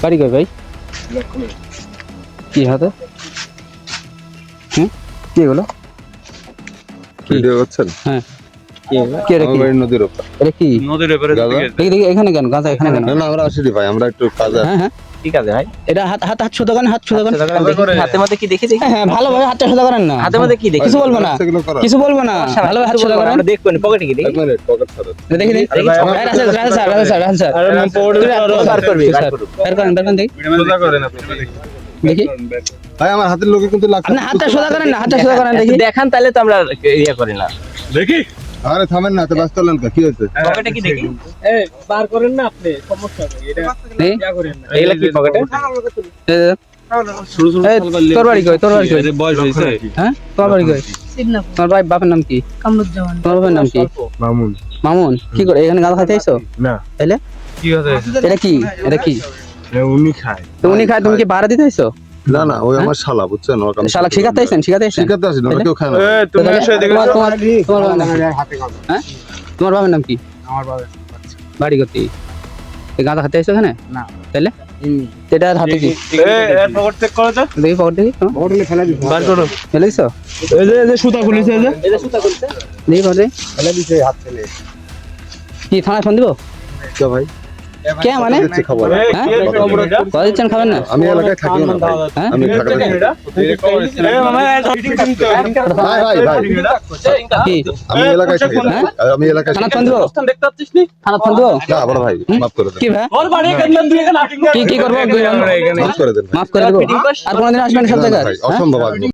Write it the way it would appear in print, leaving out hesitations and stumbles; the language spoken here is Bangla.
বাড়ি কই ভাই? কি হাতে? কি এগুলো? ভিডিও করছেন? হ্যাঁ। কি এটা? কি আমার নদীর উপর। এটা কি? নদীর উপরে দেখি দেখি এখানে কেন? গাঁজা এখানে কেন? না না আমরা আসিনি ভাই, আমরা একটু কাজে হ্যাঁ হ্যাঁ। ঠিক আছে ভাই। এটা হাত হাত হাত সোজা করেন, হাত সোজা করেন। হাতে মধ্যে কি দেখি দেখি। হ্যাঁ ভালোভাবে হাতটা সোজা করেন না। হাতের মধ্যে কি দেখি? কিছু বলবো না, সেগুলো করো। কিছু বলবো না, ভালোভাবে হাত সোজা করেন। আমরা দেখবো না পকেটে কি দেখি। এক মিনিট, পকেট ছাড়ো। দেখি দেখি। Russell sir, Russell sir. আরে বার করবি স্যার বের করেন দেখি। সোজা করেন আপনি। দেখি ভাই আমার হাতের লোকে কিন্তু লাগছে। আপনি হাতটা সোজা করেন না, হাতটা সোজা করেন দেখি। দেখান তাহলে তো আমরা ইয়া করি না। দেখি। আরে থামেন না, তো ব্যস্ত হলেন কি হয়েছে? পকেটে কি দেখি? এই বার করেন না আপনি, সমস্যা নেই এটা দেখি। ইয়া করেন না। এগুলা কি পকেটে? তোর বাড়ি কই? তোর বাড়ি কই? বয়স হইছে। হ্যাঁ তোর বাড়ি কই? সিদনাপুর তোমার ভাই বাপের নাম কি? কামরুজ্জামান তোমার বাপের নাম কি? মামুন। মামুন। কি করে এখানে গাঁজা খাইতে আইছো? না। তাইলে কি হয়েছে? এটা কি? এটা কি? উনি খায়। তো উনি খায়, তুমি কি ভাড়া দিতে আইছো? না না, ওই আমার শালা, বুঝছেন? ও কাম শালা শিখাতে আইছেন? শিখাতে আইছেন? শিখাতে আসেন, ওরা কেউ খায় না। তুমি এসে দেখো। তোমার বাবার নাম কি? হ্যাঁ তোমার বাবার নাম কি? আমার বাবা বাড়ি করতে এই গাঁজা খাতে আইছো এখানে? না। তাইলে এটা হাতে কি? এর পকেট চেক করো তো। দেখি পকেট দেখি তো। হোটেলে ফেলা দিছে বার করো। ফেলে দিছো? এই যে সুতা খুলেছে এই যে এটা সুতা করতে। দেখি পকেট দেখি। ফেলা দিছে হাত ফেলে কি থানায় ফোন দিব? কে ভাই? কে মানে? দিচ্ছি খবর। হ্যাঁ কত দিচ্ছেন খাবেন না? আমি এলাকায় থাকি না ভাই। হ্যাঁ আমি ঢাকাতে থাকি। ভাই ভাই ভাই, কি আমি এলাকায় থাকি না। হ্যাঁ? আমি এলাকায় থানা থাকি ফোন না। দিব? দেখতে পাচ্ছিস নি? থানা ফোন দিব? না বড় ভাই, মাফ করে দেন। কি ভাই? ওর বাড়ি এখানে তুই এখানে আটিং কি কি করবো? মাফ করে দেন ভাই। মাফ করে দেবো। আর কোনদিন আসবেন সব জায়গায়? ভাই অসম্ভব আসবো।